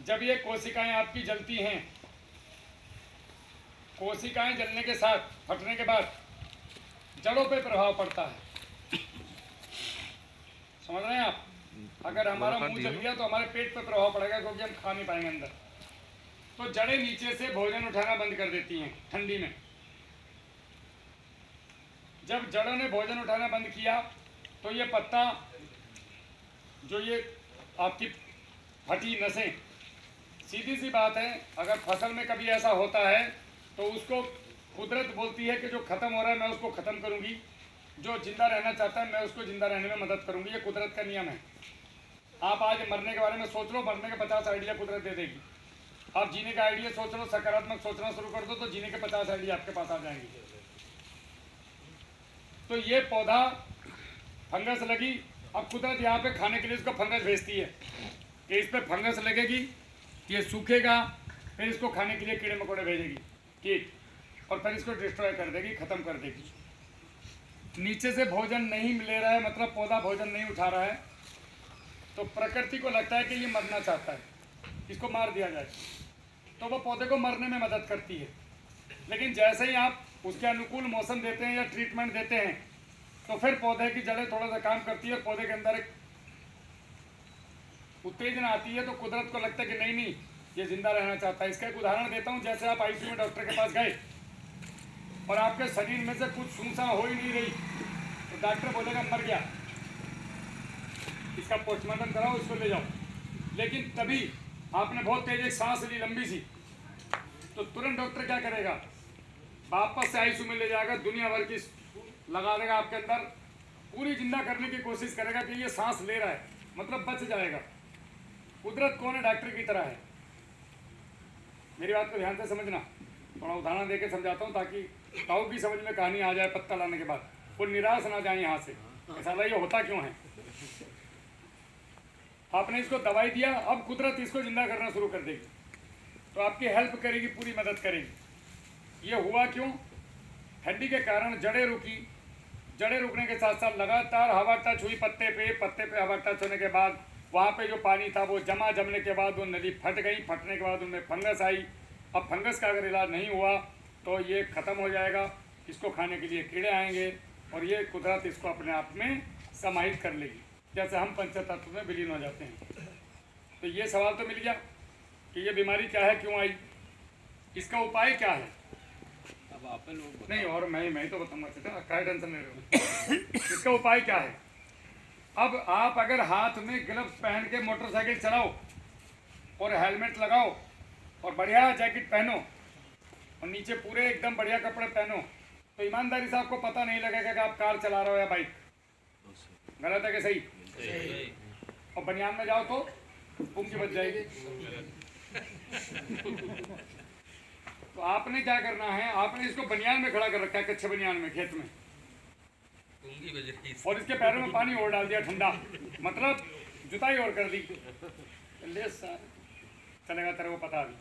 जब ये कोशिकाएं आपकी जलती हैं, कोशिकाएं जलने के साथ फटने के बाद जड़ों पे प्रभाव पड़ता है। समझ रहे हैं आप? अगर हमारा मुंह जल गया तो हमारे पेट पे प्रभाव पड़ेगा, क्योंकि हम खा नहीं पाएंगे अंदर। तो जड़ें नीचे से भोजन उठाना बंद कर देती हैं ठंडी में। जब जड़ों ने भोजन उठाना बंद किया तो ये पत्ता, जो ये आपकी फटी नसें, सीधी सी बात है, अगर फसल में कभी ऐसा होता है तो उसको कुदरत बोलती है कि जो ख़त्म हो रहा है मैं उसको ख़त्म करूंगी, जो जिंदा रहना चाहता है मैं उसको जिंदा रहने में मदद करूंगी। ये कुदरत का नियम है। आप आज मरने के बारे में सोच लो, मरने के 50 आइडिया कुदरत दे देगी। आप जीने का आइडिया सोच लो, सकारात्मक सोचना शुरू कर दो तो जीने के 50 आइडिया आपके पास आ जाएंगे। तो ये पौधा फंगस लगी, अब कुदरत यहाँ पे खाने के लिए इसको फंगस भेजती है कि इस पर फंगस लगेगी, ये सूखेगा, फिर इसको खाने के लिए कीड़े मकोड़े भेजेगी कीट, और फिर इसको डिस्ट्रॉय कर देगी, ख़त्म कर देगी। नीचे से भोजन नहीं ले रहा है, मतलब पौधा भोजन नहीं उठा रहा है, तो प्रकृति को लगता है कि ये मरना चाहता है, इसको मार दिया जाए, तो वो पौधे को मरने में मदद करती है। लेकिन जैसे ही आप उसके अनुकूल मौसम देते हैं या ट्रीटमेंट देते हैं तो फिर पौधे की जड़ें थोड़ा सा काम करती है, पौधे के अंदर एक उत्तेजना आती है, तो कुदरत को लगता है कि नहीं नहीं ये जिंदा रहना चाहता है। इसका एक उदाहरण देता हूँ। जैसे आप आईसीयू में डॉक्टर के पास गए और आपके शरीर में से कुछ सूसा हो ही नहीं रही, तो डॉक्टर बोलेगा मर गया, इसका पोस्टमार्टम कराओ, इसको ले जाओ। लेकिन तभी आपने बहुत तेज एक सांस ली लंबी सी, तो तुरंत डॉक्टर क्या करेगा, वापस से आईसीयू में ले जाएगा, दुनिया भर की लगा देगा आपके अंदर, पूरी जिंदा करने की कोशिश करेगा कि ये सांस ले रहा है, मतलब बच जाएगा। कुदरत कौन है? डॉक्टर की तरह है। मेरी बात को ध्यान से समझना, थोड़ा उदाहरण देके समझाता हूँ ताकि ताऊ की समझ में कहानी आ जाए। पत्ता लाने के बाद वो निराश ना जाए यहाँ से, ऐसा ये होता क्यों है। आपने इसको दवाई दिया, अब कुदरत इसको जिंदा करना शुरू कर देगी, तो आपकी हेल्प करेगी, पूरी मदद करेगी। ये हुआ क्यों? ठंडी के कारण जड़ें रुकी, जड़ें रुकने के साथ साथ लगातार हवा टच हुई पत्ते पे हवा टच होने के बाद वहाँ पे जो पानी था वो जमने के बाद वो नदी फट गई, फटने के बाद उनमें फंगस आई। अब फंगस का अगर इलाज नहीं हुआ तो ये ख़त्म हो जाएगा, इसको खाने के लिए कीड़े आएंगे और ये कुदरत इसको अपने आप में समाहित कर लेगी, जैसे हम पंचतत्व में विलीन हो जाते हैं। तो ये सवाल तो मिल गया कि ये बीमारी क्या है, क्यों आई, इसका उपाय क्या है। अब आप लोग नहीं, और मैं तो बताऊंगा, क्या टेंशन ले रहे हो। इसका उपाय क्या है? अब आप अगर हाथ में ग्लव्स पहन के मोटरसाइकिल चलाओ और हेलमेट लगाओ और बढ़िया जैकेट पहनो और नीचे पूरे एकदम बढ़िया कपड़े पहनो, तो ईमानदारी से आपको पता नहीं लगेगा कि आप कार चला रहे हो या बाइक। गलत है कि सही? और बनियान में जाओ तो पुंगी बच जाएगी। तो आपने क्या करना है, आपने इसको बनियान में खड़ा कर रखा है, कच्चे बनियान में खेत में, और इसके पैरों में पानी और डाल दिया ठंडा, मतलब जुताई और कर दी। ले चलेगा तेरे को पता भी।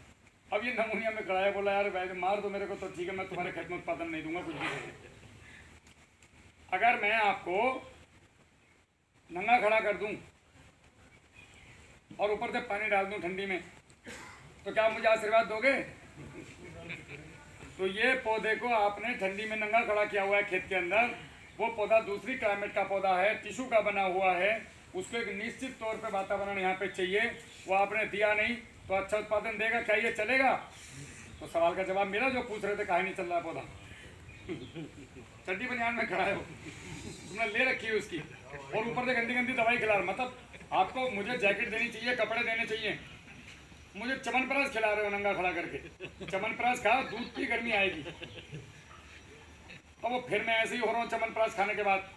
अब ये नमूनिया में खड़ा है, बोला यार भाई मार दो मेरे को तो ठीक है, मैं तुम्हारे खेत में उत्पादन नहीं दूंगा कुछ भी। अगर मैं आपको नंगा खड़ा कर दूं और ऊपर से पानी डाल दूं ठंडी में, तो क्या आप मुझे आशीर्वाद दोगे? तो ये पौधे को आपने ठंडी में नंगा खड़ा किया हुआ है खेत के अंदर, वो पौधा दूसरी क्लाइमेट का पौधा है, टिश्यू का बना हुआ है, उसको एक निश्चित तौर पे वातावरण यहाँ पे चाहिए, वो आपने दिया नहीं तो अच्छा उत्पादन देगा क्या? ये चलेगा? तो सवाल का जवाब मेरा जो पूछ रहे थे, काहे नहीं चल रहा पौधा। चड्डी बनियान में खड़ा है वो, तुमने ले रखी है उसकी, और ऊपर से गंदी गंदी दवाई खिला रहा। मतलब आपको मुझे जैकेट देनी चाहिए, कपड़े देने चाहिए, मुझे च्यवनप्राश खिला रहे हो नंगा खड़ा करके। च्यवनप्राश खा, दूध की गर्मी आएगी। और वो फिर मैं ऐसे ही हो रहा हूँ च्यवनप्राश खाने के बाद,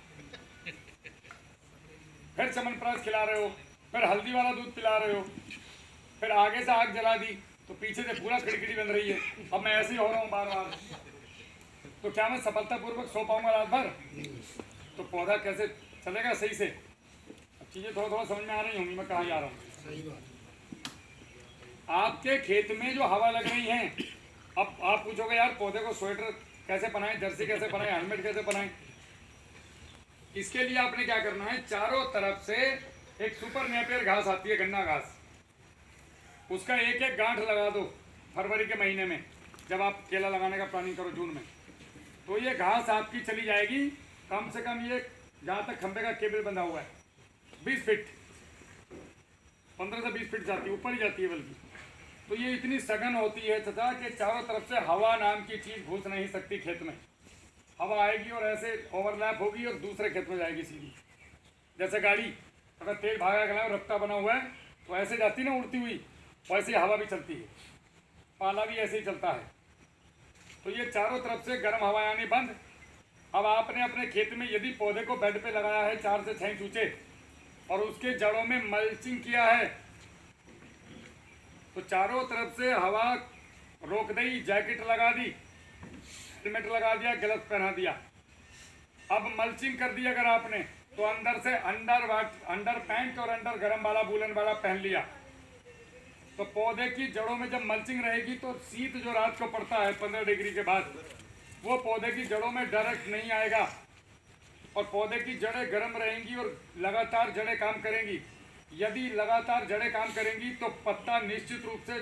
फिर च्यवनप्राश खिला रहे हो, फिर हल्दी वाला दूध पिला रहे हो, फिर आगे से आग जला दी तो पीछे से पूरा खिड़खिड़ी बन रही है। अब मैं ऐसे ही हो रहा हूँ बार बार, तो क्या मैं सफलतापूर्वक सो पाऊंगा रात भर? तो पौधा कैसे चलेगा सही से? अब चीजें थोड़ा थोड़ा समझ में आ रही होंगी मैं कहाँ जा रहा हूँ। आपके खेत में जो हवा लग रही है, अब आप पूछोगे यार पौधे को स्वेटर कैसे पहनाएं, जर्सी कैसे पहनाएं, हेलमेट कैसे पहनाएं। इसके लिए आपने क्या करना है, चारों तरफ से एक सुपर नेपियर घास आती है, गन्ना घास, उसका एक एक गांठ लगा दो फरवरी के महीने में, जब आप केला लगाने का प्लानिंग करो जून में, तो ये घास आपकी चली जाएगी कम से कम, ये जहाँ तक खंबे का केबल बंधा हुआ है 20 फीट, 15 से 20 फीट जाती है, ऊपर ही जाती है बल्कि। तो ये इतनी सघन होती है तथा कि चारों तरफ से हवा नाम की चीज़ घुस नहीं सकती खेत में। हवा आएगी और ऐसे ओवरलैप होगी और दूसरे खेत में जाएगी सीधी। जैसे गाड़ी अगर तेज भागा गया और रफ्ता बना हुआ है तो ऐसे जाती ना उड़ती हुई, वैसे हवा भी चलती है, पाला भी ऐसे ही चलता है। तो ये चारों तरफ से गर्म हवा आनी बंद। अब आपने अपने खेत में यदि पौधे को बेड पे लगाया है 4 से 6 इंच ऊंचे और उसके जड़ों में मल्चिंग किया है, तो चारों तरफ से हवा रोक दी, जैकेट लगा दी, हेलमेट लगा दिया, ग्लव्स पहना दिया। अब मल्चिंग कर दी अगर आपने, तो अंदर से अंडर पैंट और अंडर गर्म वाला वूलन वाला पहन लिया, तो पौधे की जड़ों में जब मल्चिंग रहेगी तो शीत जो रात को पड़ता है 15 डिग्री के बाद, वो पौधे की जड़ों में डायरेक्ट नहीं आएगा और पौधे की जड़ें गर्म रहेंगी और लगातार जड़ें काम करेंगी। यदि लगातार जड़ें काम करेंगी तो पत्ता निश्चित रूप से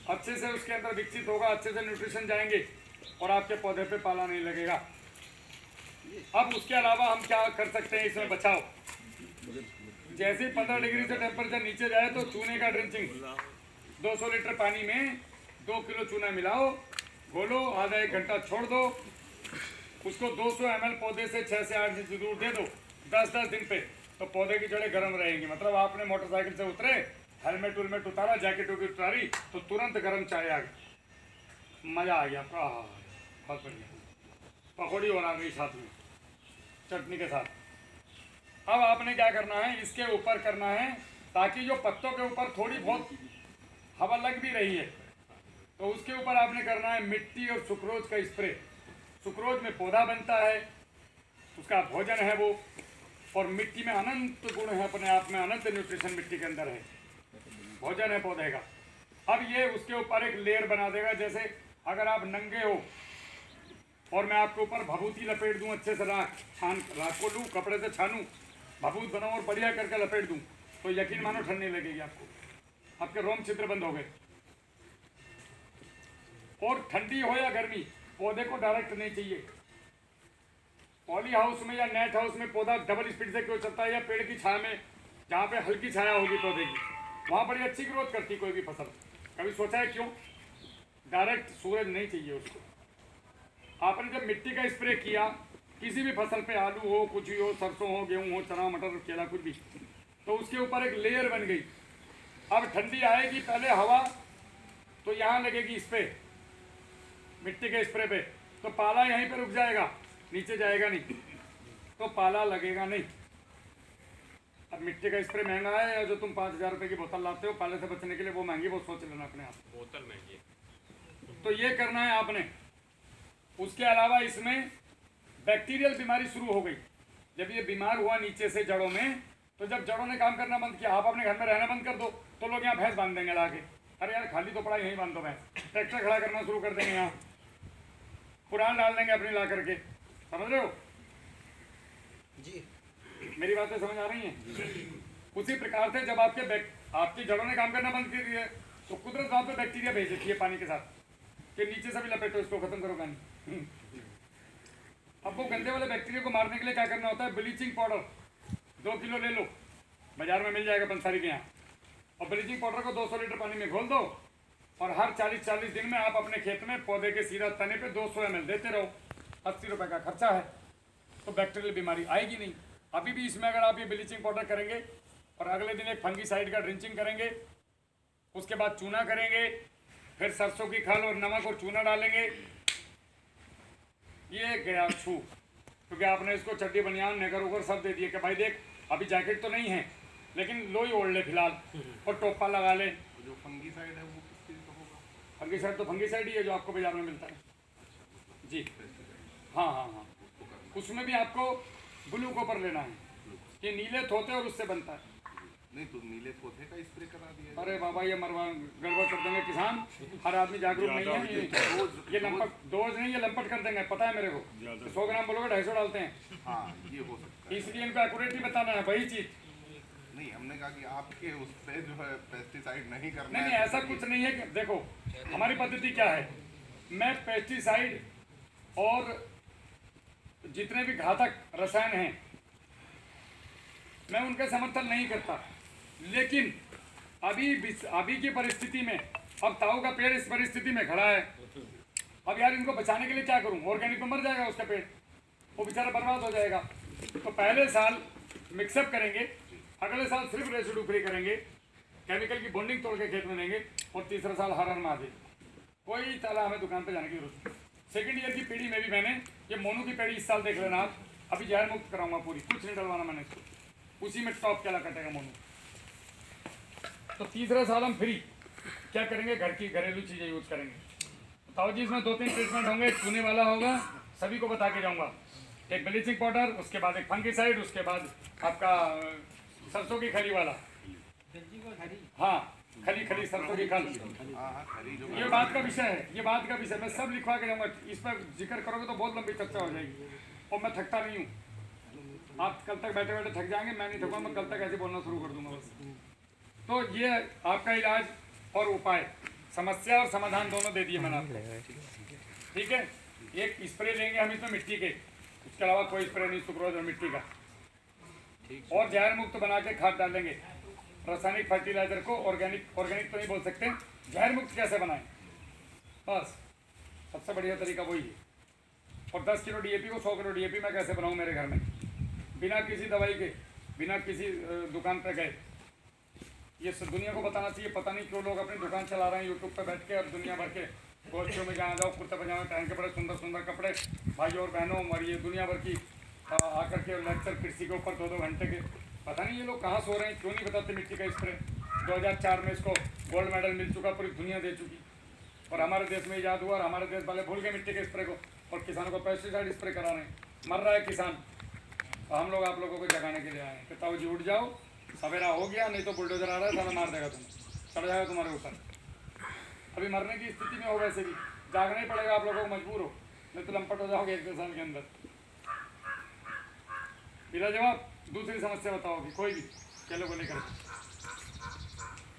अच्छे से उसके अंदर विकसित होगा, अच्छे से न्यूट्रिशन जाएंगे और आपके पौधे पे पाला नहीं लगेगा। अब उसके अलावा हम क्या कर सकते हैं इसमें बचाव? जैसे 15 डिग्री से टेम्परेचर नीचे जाए तो चूने का ड्रिंचिंग, 200 लीटर पानी में 2 किलो चूना मिलाओ, घोलो, आधा 1 घंटा छोड़ दो, उसको 200 ml पौधे से 6 से 8 इंच दूर दे दो 10-10 दिन पे, तो पौधे की जड़ें गर्म रहेंगी। मतलब आपने मोटरसाइकिल से उतरे, हेलमेट उलमेट उतारा, जैकेट उतारी, तो तुरंत गर्म चाय आ गई, मज़ा आ गया आपका। बहुत बढ़िया, पकौड़ी और आ गई साथ में चटनी के साथ। अब आपने क्या करना है, इसके ऊपर करना है ताकि जो पत्तों के ऊपर थोड़ी बहुत हवा लग भी रही है तो उसके ऊपर आपने करना है मिट्टी और सुक्रोज का स्प्रे। सुक्रोज में पौधा बनता है, उसका भोजन है वो, और मिट्टी में अनंत गुण है, अपने आप में अनंत न्यूट्रिशन मिट्टी के अंदर है, भोजन है पौधे का। अब ये उसके ऊपर एक लेयर बना देगा। जैसे अगर आप नंगे हो और मैं आपके ऊपर भभूति लपेट दूं, अच्छे से राख को लूँ, कपड़े से छानूं, भभूत बनाऊं और बढ़िया करके लपेट दूं, तो यकीन मानो ठंड नहीं लगेगी आपको, आपके रोम छिद्र बंद हो गए। और ठंडी हो या गर्मी, पौधे को डायरेक्ट नहीं चाहिए। पॉली हाउस में या नेट हाउस में पौधा डबल स्पीड से क्यों चलता है, या पेड़ की छाया में जहाँ पे हल्की छाया होगी पौधे की, वहाँ बड़ी अच्छी ग्रोथ करती कोई भी फसल। कभी सोचा है क्यों? डायरेक्ट सूरज नहीं चाहिए उसको। आपने जब मिट्टी का स्प्रे किया किसी भी फसल पे, आलू हो, कुछ भी हो, सरसों हो, गेहूँ हो, चना मटर केला कुछ भी, तो उसके ऊपर एक लेयर बन गई। अब ठंडी आएगी, पहले हवा तो यहाँ लगेगी इस पे, मिट्टी के स्प्रे पे, तो पाला यहीं पे रुक जाएगा, नीचे जाएगा नहीं, तो पाला लगेगा नहीं। अब मिट्टी का स्प्रे महंगा है, या जो तुम 5,000 रुपये की बोतल लाते हो पाले से बचने के लिए, वो महंगी, वो सोच लेना अपने आप। बोतल महंगी है। तो ये करना है आपने। उसके अलावा इसमें बैक्टीरियल बीमारी शुरू हो गई, जब ये बीमार हुआ नीचे से जड़ों में, तो जब जड़ों ने काम करना बंद किया, आप अपने घर में रहना बंद कर दो, तो लोग यहाँ भैंस बांध देंगे लाके। अरे यार खाली तो पड़ा, यहीं बांध दो भैंस, ट्रैक्टर खड़ा करना शुरू कर देंगे, यहाँ पुरान डाल देंगे अपनी ला करके। समझ रहे हो जी? मेरी बातें समझ आ रही हैं? उसी प्रकार से जब आपकी जड़ों ने काम करना बंद कर दिया, तो कुदरत वहाँ पे बैक्टीरिया भेज देती है पानी के साथ कि नीचे से भी लपेटो, इसको खत्म करो पानी। अब वो गंदे वाले बैक्टीरिया को मारने के लिए क्या करना होता है, ब्लीचिंग पाउडर 2 किलो ले लो, बाजार में मिल जाएगा पंसारी के यहाँ, और ब्लीचिंग पाउडर को 200 लीटर पानी में घोल दो, और हर 40-40 दिन में आप अपने खेत में पौधे के सीधा तने पे 200 ml देते रहो। 80 रुपये का खर्चा है, तो बैक्टीरियल बीमारी आएगी नहीं। अभी भी इसमें अगर आप ये ब्लीचिंग पाउडर करेंगे और अगले दिन एक फंगीसाइड का ड्रिंचिंग करेंगे, उसके बाद चूना करेंगे, फिर सरसों की खल और नमक और चूना डालेंगे, ये गया छू। क्योंकि आपने इसको चड्डी बनियान नेकर उगर सब दे दिए कि भाई देख अभी जैकेट तो नहीं है लेकिन लोई ओढ़ ले फिलहाल, और टोपा लगा ले। जो फंगीसाइड है वो किस चीज़ का होगा? फंगीसाइड तो फंगीसाइड ही है जो आपको बाजार में मिलता है जी। हाँ हाँ हाँ, उसमें भी आपको ब्लू कॉपर लेना है, ये नीले थोते और उससे बनता है। नहीं तो नीले पोथे का स्प्रे करा दिया। अरे बाबा ये मरवा गड़बड़ कर देंगे किसान, हर आदमी जागरूक नहीं है। ये लंपट डोज नहीं, ये लंपट कर देंगे, पता है मेरे को। 100 ग्राम बोलोगे 250 डालते हैं। हाँ ये हो सकता है। इसलिए इनको एक्यूरेट ही बताना है, वही चीज़ नहीं, हमने कहा कि आपके उस पे जो है पेस्टिसाइड नहीं करना नहीं है। नहीं, ऐसा कुछ नहीं है कि देखो हमारी पद्धति क्या है, मैं पेस्टिसाइड और जितने भी घातक रसायन हैं मैं उनका समर्थन नहीं करता, लेकिन अभी की परिस्थिति में अब ताऊ का पेड़ इस परिस्थिति में खड़ा है, अब यार इनको बचाने के लिए क्या करूं? ऑर्गेनिक में मर जाएगा उसका पेड़, वो बेचारा बर्बाद हो जाएगा। तो पहले साल मिक्सअप करेंगे, अगले साल सिर्फ रेसिड्यू फ्री करेंगे, केमिकल की बॉन्डिंग तोड़ के खेत में देंगे, और तीसरा साल हर महादेव। कोई ताला हमें दुकान पे जाने की जरूरत नहीं। सेकेंड ईयर की पीढ़ी में भी मैंने ये मोनू की पेड़ी इस साल देख लेना आप, अभी जहर मुक्त कराऊंगा पूरी, कुछ नहीं डलवाना मैंने इसको, उसी में टॉप केला कटेगा मोनू। तो तीसरा साल हम फ्री क्या करेंगे, घर की घरेलू चीज़ें यूज करेंगे। ताऊ जी इसमें 2-3 ट्रीटमेंट होंगे, चूने वाला होगा, सभी को बता के जाऊंगा। एक ब्लीचिंग पाउडर, उसके बाद एक फंगिसाइड, उसके बाद आपका सरसों की खली वाला, हाँ खली सरसों की खल। हाँ, खरी जो ये बात का विषय है, ये बात का विषय मैं सब लिखवा के जाऊंगा। इस पर जिक्र करोगे तो बहुत लंबी चर्चा हो जाएगी, और मैं थकता नहीं हूँ। आप कल तक बैठे बैठे थक जाएंगे, मैं नहीं थकूंगा, मैं कल तक ऐसे बोलना शुरू कर दूंगा बस। तो ये आपका इलाज और उपाय, समस्या और समाधान दोनों दे दिए मैंने आपको, ठीक है। एक स्प्रे लेंगे हम इसमें मिट्टी के, उसके अलावा कोई स्प्रे नहीं, सुक्रोज और मिट्टी का, और जहर मुक्त बना के खाद डालेंगे। रासायनिक फर्टिलाइजर को ऑर्गेनिक तो नहीं बोल सकते, जहर मुक्त कैसे बनाएं, बस सबसे बढ़िया तरीका वही है। और 10 किलो डीएपी को 100 किलो डीएपी मैं कैसे बनाऊं मेरे घर में, बिना किसी दवाई के, बिना किसी दुकान पर गए। ये दुनिया को बताना चाहिए। पता नहीं क्यों लोग अपनी दुकान चला रहे हैं यूट्यूब पे बैठ के, और दुनिया भर के गोष्ठियों में जहाँ जाओ कुर्ता पजामा पहन के, बड़े सुंदर सुंदर कपड़े, भाई और बहनों, और ये दुनिया भर की आकर के लेक्चर कृषि के ऊपर 2-2 घंटे के। पता नहीं ये लोग कहाँ सो रहे हैं, क्यों नहीं बताते मिट्टी का स्प्रे। 2004 में इसको गोल्ड मेडल मिल चुका, पूरी दुनिया दे चुकी, और हमारे देश में ईजाद हुआ, और हमारे देश वाले भूल गए मिट्टी के स्प्रे को, और किसानों को पेस्टिसाइड स्प्रे करा रहे हैं, मर रहा है किसान। तो हम लोग आप लोगों को जगाने के लिए आए हैं कि ताऊ जी उठ जाओ, सवेरा हो गया, नहीं तो बुलडोजर आ रहा है, साला मार देगा तुम्हें, चढ़ जाएगा तुम्हारे ऊपर। अभी मरने की स्थिति में हो, वैसे भी जागना ही पड़ेगा, आप लोगों को मजबूर हो, नहीं तो लंपट हो जाओगे 1-2 साल के अंदर। मेरा जवाब, दूसरी समस्या बताओगी कोई भी, चलो को लेकर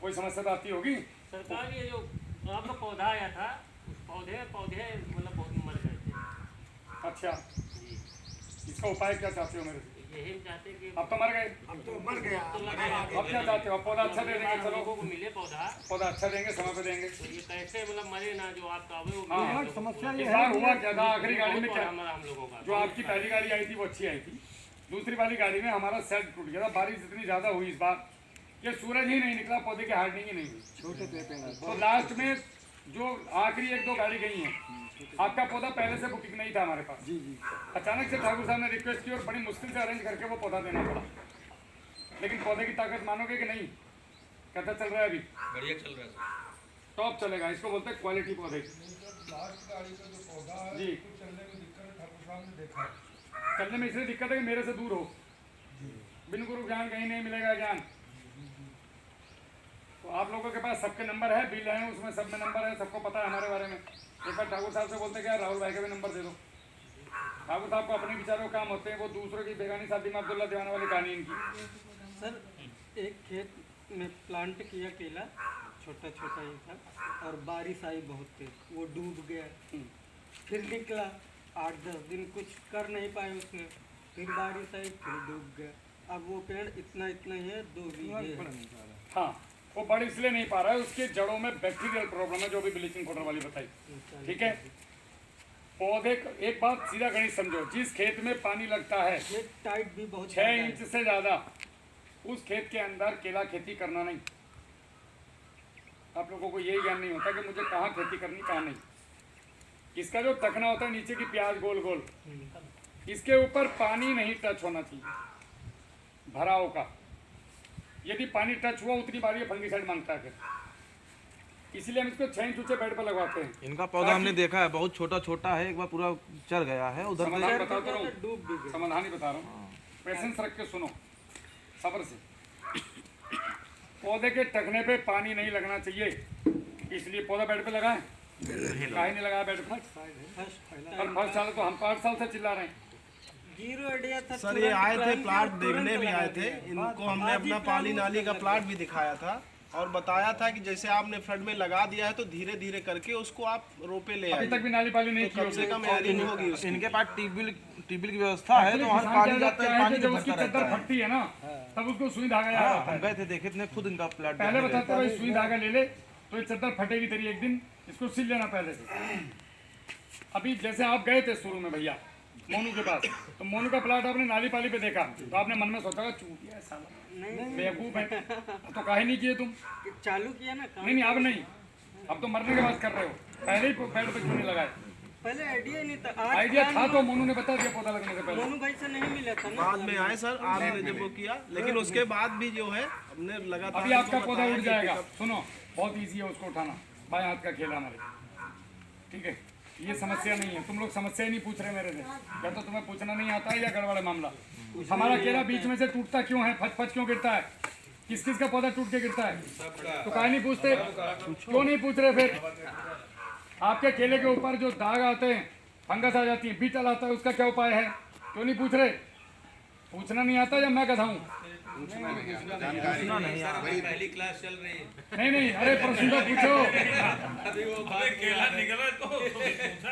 कोई समस्या तो आती होगी। सरकार ये जो आपका पौधा आया था, उस पौधे मतलब बहुत मर गए थे। अच्छा, जी, इसका उपाय क्या चाहते हो मेरे से? यही हम चाहते हैं कि अब तो मर गए, तो मर गया। तो लगा अब क्या चाहते हो? अब पौधा अच्छा दे देंगे, चलो लोगों को मिले पौधा अच्छा देंगे, समय पे देंगे। तो ये कैसे मतलब मरे ना, जो आपका वो हाँ, मिले, तो समस्या इस बार हुआ क्या था, आखिरी गाड़ी में बहुत क्या, हमारा हम लोगों का जो आपकी पहली गाड़ी आई थी वो अच्छी आई थी, दूसरी वाली गाड़ी में हमारा सेट टूट गया था। बारिश इतनी ज़्यादा हुई इस बार कि सूरज ही नहीं निकला, पौधे की हार्डनिंग ही नहीं हुई। छोटे पेड़ तो लास्ट में जो आखिरी 1-2 गाड़ी गई हैं, आपका पौधा पहले से बुकिंग नहीं था हमारे पास। जी जी। अचानक से ठाकुर साहब ने रिक्वेस्ट की और बड़ी मुश्किल से अरेंज करके वो पौधा देना पड़ा। लेकिन पौधे की ताकत मानोगे कि नहीं, कैसा चल रहा है अभी? बढ़िया चल रहा है, टॉप चलेगा, इसको बोलते हैं क्वालिटी पौधे। लास्ट गाड़ी का जो पौधा है जी। उसको चलने में दिक्कत है, ठाकुर साहब ने देखा है। चलने में इसलिए दिक्कत है कि मेरे से दूर हो, बिन गुरु ज्ञान कहीं नहीं मिलेगा ज्ञान। तो आप लोगों के पास सबके नंबर है, बिल है, उसमें सब में नंबर है, सबको पता है हमारे बारे में। एक बार ठाकुर साहब से बोलते क्या, राहुल भाई का भी नंबर दे दो। ठाकुर साहब को अपने विचारों काम होते हैं, वो दूसरों की बेगानी शादी में अब्दुल्ला दीवाना वाली कहानी इनकी। सर, एक खेत में प्लांट किया केला, छोटा छोटा ही था, और बारिश आई बहुत तेज, वो डूब गया। फिर निकला 8-10 दिन कुछ कर नहीं पाए उसमें, फिर बारिश आई, फिर डूब गया। अब वो पेड़ इतना इतना ही है, 2 बीघे है। हाँ, वो बढ़ इसलिए नहीं पा रहा है, उसके जड़ों में बैक्टीरियल प्रॉब्लम है, जो भी ब्लीचिंग पाउडर वाली बताई, ठीक है। पौधे एक बात सीधा गणित समझो, जिस खेत में पानी लगता है ये टाइट भी बहुत 6 ज़्यादा है। इंच से ज़्यादा, उस खेत के अंदर केला खेती करना नहीं। आप लोगों को यही ज्ञान नहीं होता कि मुझे कहाँ खेती करनी, कहाँ नहीं। इसका जो तखना होता है नीचे की प्याज गोल गोल, इसके ऊपर पानी नहीं टच होना चाहिए भराव का। यदि पानी टच हुआ उतनी बार ये फंगिसाइड मांगता है फिर, इसीलिए हम इसको 6 इंच ऊंचे बेड पर लगवाते हैं। इनका पौधा हमने देखा है, बहुत छोटा छोटा है, एक बार पूरा चढ़ गया है उधर समाधान से। बता रहा हूँ, डूब भी गया। समाधान ही बता रहा हूँ, पेशेंस रख के सुनो, सब्र से। पौधे के टखने पे पानी नहीं लगना चाहिए, इसलिए पौधा बेड पे लगाएं। काहे नहीं लगाया बेड पर? फर्स्ट फैला और 5 साल तो हम 5 साल से चिल्ला रहे हैं, जीरो आइडिया था। सर ये आए थे प्लाट देखने भी आए थे, इनको हमने अपना पानी नाली का प्लाट भी दिखाया था और बताया था कि जैसे आपने फ्लड में लगा दिया है तो धीरे धीरे करके उसको आप रोपे ले अभी आइए, तक भी नाली पाली नहीं तो कम से कम एयरिंग होगी उसकी। इनके पास ट्यूबवेल की व्यवस्था है तो वहाँ पानी जाता है, पानी जब उसकी चद्दर फटती है ना तब उसको सुई धागा याद आता हम है। गए थे देखे थे खुद इनका प्लाट। पहले बताते भाई सुई धागा ले ले तो ये चद्दर फटेगी तेरी एक दिन, इसको सिल लेना पहले से। अभी जैसे आप गए थे शुरू में भैया मोनू के पास, तो मोनू का प्लाट आपने नाली पाली पे देखा तो आपने मन में सोचा चूतिया है साला, बेवकूफ है, तो काहे नहीं किए तुम? चालू किया ना काम। नहीं अब नहीं, अब तो मरने के बाद कर रहे हो, पहले ही पेड़ पे क्यों नहीं लगाए? पहले आइडिया नहीं था। आज आइडिया था तो मोनू ने बता दिया पौधा लगने से पहले। मोनू भाई से नहीं मिला था ना। बाद में आए सर, आपने जब वो किया, लेकिन उसके बाद भी जो है हमने लगातार अभी आपका उनको पौधा बताया उड़ कि जाएगा। सुनो बहुत इजी है उसको उठाना, बाएं हाथ का खेल हमारे, ठीक है? ये समस्या नहीं है, तुम लोग समस्या ही नहीं पूछ रहे मेरे से, या तो तुम्हें पूछना नहीं आता है या गड़बड़ है मामला। हमारा केला बीच में से टूटता क्यों है, फच फच क्यों गिरता है, किस किस का पौधा टूट के गिरता है, तो काहे नहीं पूछते? क्यों नहीं पूछ रहे? फिर आपके केले के ऊपर जो दाग आते हैं, फंगस आ जाती है, बीटल आता है, उसका क्या उपाय है? क्यों नहीं पूछ रहे? पूछना नहीं आता या मैं गधा हूँ? पहली क्लास चल रही है। नहीं अरे प्रश्न तो पूछो।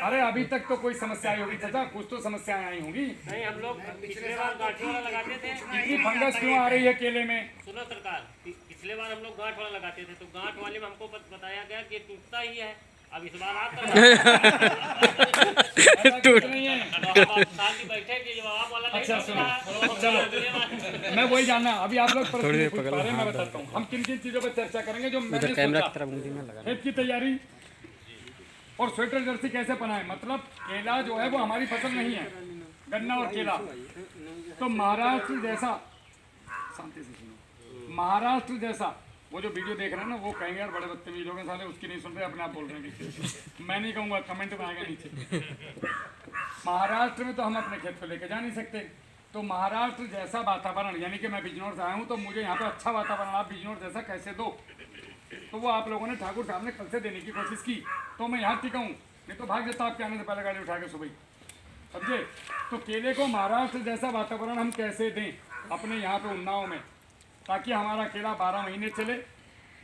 अरे अभी तक तो कोई समस्या आई होगी चाचा, कुछ तो समस्याएं आई होंगी। नहीं हम लोग पिछले बार गांठी वाला लगाते थे। इतनी फंगस क्यों आ रही है केले में? सुनो सरकार, पिछले बार हम लोग गांठ वाला लगाते थे तो गांठ वाले में हमको बताया गया कि ये टूटता ही है। अब इस बार आप टूट नहीं है। बैठे कि जब आप वाला अच्छा सुनो, चलो मैं वही जानना, अभी आप लोग प्रश्न नहीं पूछ पा रहे, मैं बताता हूँ हम किन किन चीजों पर चर्चा करेंगे जो मैंने सोचा। खेत की तैयारी और स्वेटर जर्सी कैसे बनाए, मतलब केला जो है वो हमारी फसल नहीं है, गन्ना और केला। तो महाराष्ट्र जैसा, शांति से सुनो, महाराष्ट्र जैसा, वो जो वीडियो देख रहे हैं ना वो कहेंगे यार बड़े बदतमीज लोग हैं साले, उसकी नहीं सुन रहे, अपने आप बोल रहे हैं। मैं नहीं कहूँगा, कमेंट में आएगा नीचे। महाराष्ट्र में तो हम अपने खेत को लेके जा नहीं सकते, तो महाराष्ट्र जैसा वातावरण, यानी कि मैं बिजनौर से आया हूँ तो मुझे यहाँ पे अच्छा वातावरण आप बिजनौर जैसा कैसे दो, तो वो आप लोगों ने ठाकुर साहब ने कल से देने की कोशिश की, तो मैं यहाँ टिका हूँ, नहीं तो भाग जाता आपके आने से पहले गाड़ी उठा के सुबह, समझे? तो केले को महाराष्ट्र जैसा वातावरण हम कैसे दें अपने यहाँ पे उन्नाव में, ताकि हमारा केला 12 महीने चले,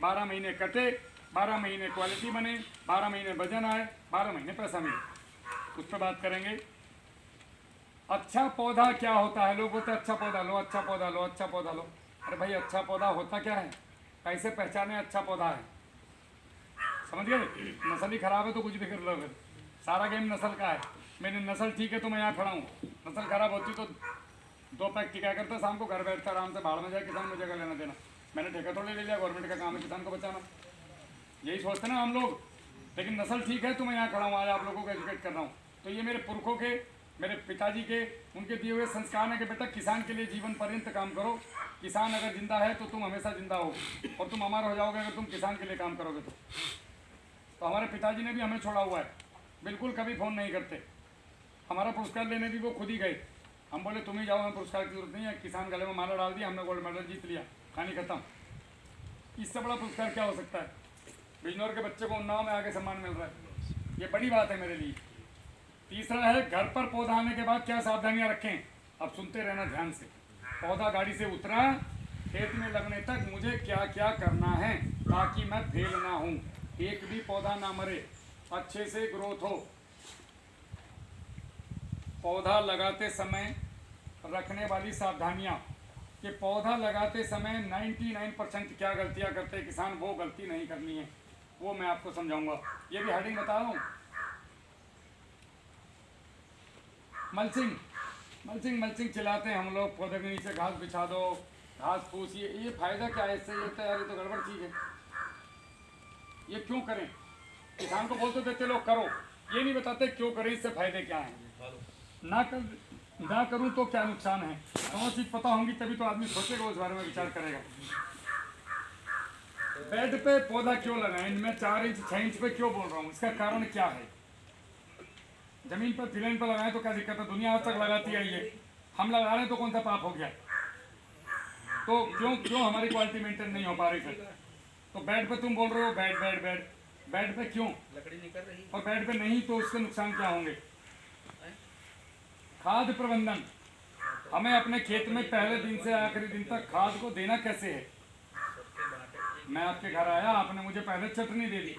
12 महीने कटे, 12 महीने क्वालिटी बने, 12 महीने वजन आए, 12 महीने पैसा मिले, उस पर बात करेंगे। अच्छा पौधा क्या होता है? लोग बोलते हैं अच्छा पौधा लो, अच्छा पौधा लो, अच्छा पौधा लो। अरे भाई अच्छा पौधा होता क्या है, कैसे पहचाने अच्छा पौधा है? समझ गए? नस्ल ही खराब है तो कुछ भी कर लो, फिर सारा गेम नस्ल का है। मेरी नस्ल ठीक है तो मैं यहाँ खड़ा हूँ, नस्ल खराब होती तो 2 पैक टिका करता, शाम को घर बैठता आराम से, भाड़ में जाए, किसान मुझे क्या लेना देना, मैंने ठेका थोड़े ले लिया, गवर्नमेंट का काम है किसान को बचाना, यही सोचते ना हम लोग। लेकिन नस्ल ठीक है तो मैं यहाँ खड़ा हूँ, आज आप लोगों को एजुकेट कर रहा हूँ। तो ये मेरे पुरखों के, मेरे पिताजी के, उनके दिए हुए संस्कार है कि बेटा किसान के लिए जीवन पर्यंत काम करो, किसान अगर जिंदा है तो तुम हमेशा जिंदा हो, और तुम अमर हो जाओगे अगर तुम किसान के लिए काम करोगे तो हमारे पिताजी ने भी हमें छोड़ा हुआ है, बिल्कुल कभी फ़ोन नहीं करते। हमारा पुरस्कार लेने भी वो खुद ही गए, हम बोले तुम ही जाओ, हमें पुरस्कार की जरूरत नहीं है, किसान गले में माला डाल दिया, हमने गोल्ड मेडल जीत लिया, कहानी खत्म। इससे बड़ा पुरस्कार क्या हो सकता है? बिजनौर के बच्चे को उन्नाव में आगे सम्मान मिल रहा है, ये बड़ी बात है मेरे लिए। तीसरा है घर पर पौधा आने के बाद क्या सावधानियां रखें, अब सुनते रहना ध्यान से। पौधा गाड़ी से उतरा, खेत में लगने तक मुझे क्या क्या करना है ताकि मैं फेल ना हूँ, एक भी पौधा ना मरे, अच्छे से ग्रोथ हो। पौधा लगाते समय रखने वाली सावधानियाँ, कि पौधा लगाते समय 99% क्या गलतियाँ करते हैं किसान, वो गलती नहीं करनी है, वो मैं आपको समझाऊंगा। ये भी हेडिंग बता रहा हूँ। मल्चिंग चिल्लाते हैं हम लोग, पौधे के नीचे घास बिछा दो, घास फूस, ये फायदा क्या है इससे? ये तो यार ये तो गड़बड़ चीज़ है, ये क्यों करें? किसान को बोलते देते लोग करो, ये नहीं बताते क्यों करें, इससे फायदे क्या हैं। ना करूं तो क्या नुकसान है, दोनों चीज़ पता होंगी तभी तो आदमी सोचेगा, उस बारे में विचार करेगा। बेड पे पौधा क्यों लगाएं, मैं 4 इंच 6 इंच पे क्यों बोल रहा हूँ, इसका कारण क्या है? जमीन पर फिलेन पर लगाएं तो क्या दिक्कत है, दुनिया आज तक लगाती है, ये हम लगा रहे हैं तो कौन सा पाप हो गया? तो क्यों हमारी क्वालिटी मेंटेन नहीं हो पा रही सर? तो बेड पे तुम बोल रहे हो बेड पे क्यों लकड़ी निकल रही है। और बेड पे नहीं, तो उसके नुकसान क्या होंगे? खाद प्रबंधन, हमें अपने खेत में पहले दिन से आखिरी दिन तक खाद को देना कैसे है। मैं आपके घर आया, आपने मुझे पहले चटनी दे दी,